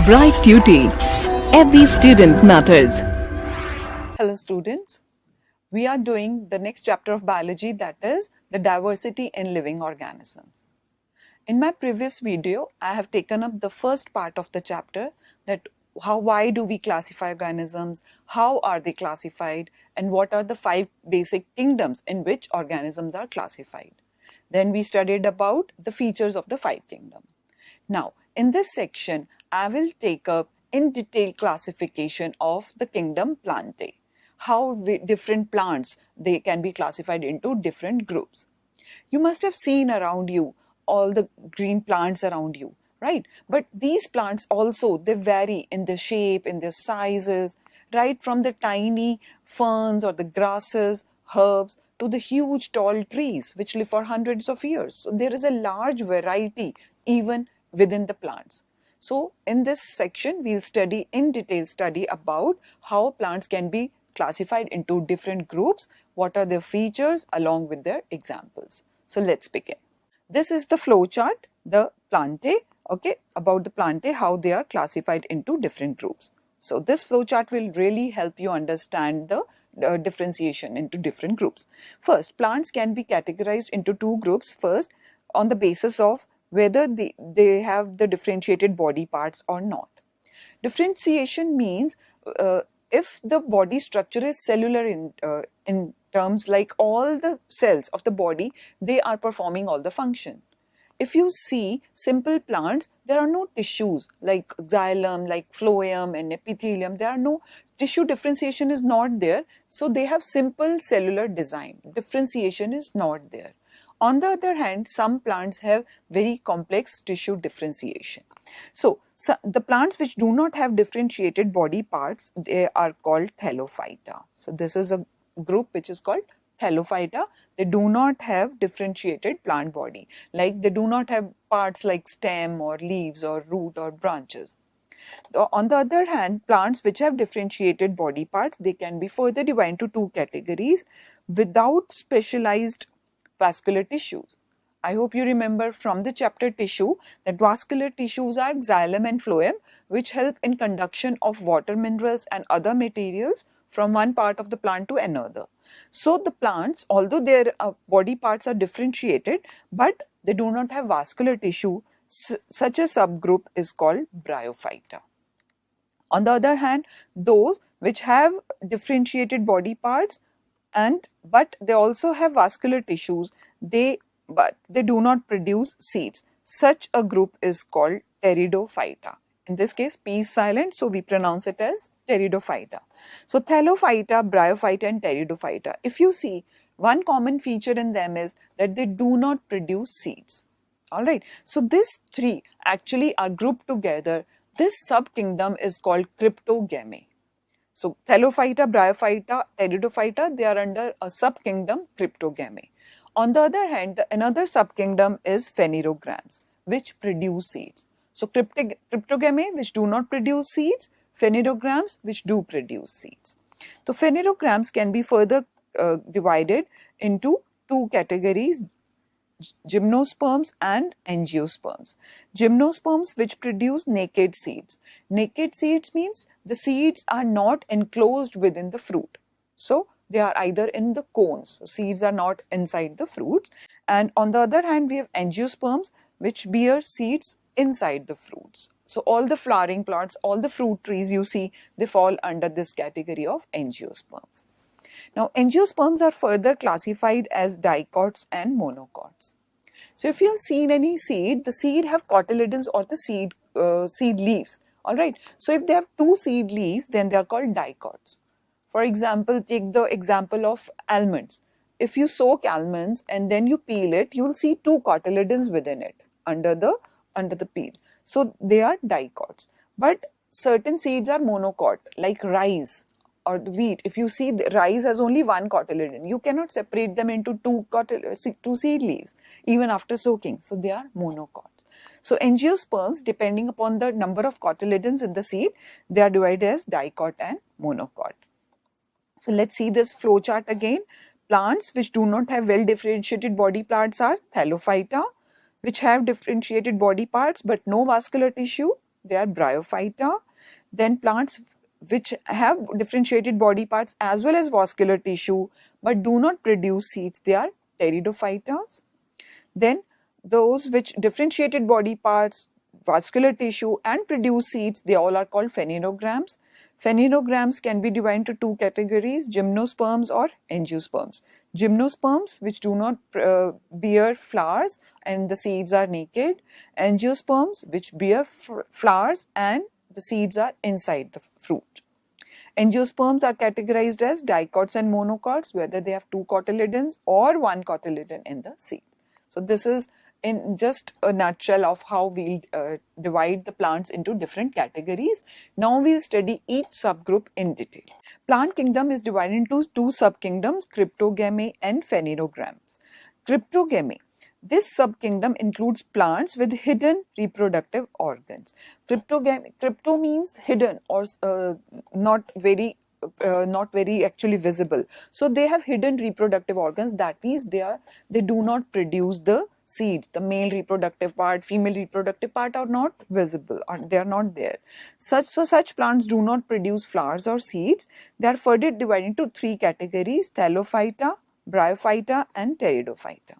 Bright Duty. Every student matters. Hello students, we are doing the next chapter of biology, that is the diversity in living organisms. In my previous video, I have taken up the first part of the chapter, that why do we classify organisms, how are they classified, and what are the 5 basic kingdoms in which organisms are classified. Then we studied about the features of the 5 kingdoms. Now, in this section, I will take up in detail classification of the kingdom Plantae. How different plants, they can be classified into different groups. You must have seen around you all the green plants around you, right? But these plants also, they vary in their shape, in their sizes, right from the tiny ferns or the grasses, herbs, to the huge tall trees which live for hundreds of years. So there is a large variety even within the plants. So in this section, we'll study in detail about how plants can be classified into different groups, what are their features along with their examples. So let's begin. This is the flow chart, the Plantae, okay, about the Plantae, how they are classified into different groups. So this flow chart will really help you understand the differentiation into different groups. First, plants can be categorized into 2 groups. First, on the basis of whether they have the differentiated body parts or not. Differentiation means if the body structure is cellular in terms like all the cells of the body, they are performing all the function. If you see simple plants, there are no tissues like xylem, like phloem and epithelium. There are no tissue differentiation is not there. So they have simple cellular design. Differentiation is not there. On the other hand, some plants have very complex tissue differentiation. So the plants which do not have differentiated body parts, they are called Thallophyta. So this is a group which is called Thallophyta. They do not have differentiated plant body, like they do not have parts like stem or leaves or root or branches. On the other hand, plants which have differentiated body parts, they can be further divided into 2 categories without specialized vascular tissues. I hope you remember from the chapter tissue that vascular tissues are xylem and phloem, which help in conduction of water minerals and other materials from one part of the plant to another. So the plants, although their body parts are differentiated, but they do not have vascular tissue, such a subgroup is called Bryophyta. On the other hand, those which have differentiated body parts but they also have vascular tissues, but they do not produce seeds. Such a group is called Pteridophyta. In this case, P is silent, so we pronounce it as Pteridophyta. So Thallophyta, Bryophyta and Pteridophyta. If you see, one common feature in them is that they do not produce seeds. Alright, so these 3 actually are grouped together. This sub-kingdom is called Cryptogamy. So Thallophyta, Bryophyta, Pteridophyta, they are under a sub-kingdom Cryptogamy. On the other hand, another sub-kingdom is Phanerograms, which produce seeds. So Cryptogamy, which do not produce seeds, Phanerograms, which do produce seeds. So Phanerograms can be further divided into 2 categories, gymnosperms and angiosperms. Gymnosperms which produce naked seeds. Naked seeds means the seeds are not enclosed within the fruit. So they are either in the cones. So seeds are not inside the fruits. And on the other hand, we have angiosperms which bear seeds inside the fruits. So all the flowering plants, all the fruit trees you see, they fall under this category of angiosperms. Now, angiosperms are further classified as dicots and monocots. So, if you have seen any seed, the seed have cotyledons or the seed leaves. All right. So, if they have 2 seed leaves, then they are called dicots. For example, take the example of almonds. If you soak almonds and then you peel it, you will see 2 cotyledons within it under the peel. So, they are dicots. But certain seeds are monocot, like rice or wheat. If you see, the rice has only 1 cotyledon. You cannot separate them into 2 seed leaves even after soaking. So they are monocots. So angiosperms, depending upon the number of cotyledons in the seed, they are divided as dicot and monocot. So let's see this flow chart again. Plants which do not have well differentiated body parts are Thallophyta, which have differentiated body parts but no vascular tissue, they are bryophyta. Then plants which have differentiated body parts as well as vascular tissue but do not produce seeds, they are pteridophytas. Then those which differentiated body parts, vascular tissue and produce seeds, they all are called phanerogams. Phanerogams can be divided into two categories, gymnosperms or angiosperms. Gymnosperms which do not bear flowers and the seeds are naked. Angiosperms which bear flowers and the seeds are inside the fruit. Angiosperms are categorized as dicots and monocots, whether they have two cotyledons or one cotyledon in the seed. So this is in just a nutshell of how we'll divide the plants into different categories. Now we'll study each subgroup in detail. Plant kingdom is divided into two subkingdoms, cryptogamy and phanerogams. Cryptogamy. This subkingdom includes plants with hidden reproductive organs. Crypto means hidden or not very actually visible. So they have hidden reproductive organs. That means they do not produce the seeds. The male reproductive part, female reproductive part are not visible, or they are not there. Such plants do not produce flowers or seeds. They are further divided into three categories: thallophyta, bryophyta and pteridophyta.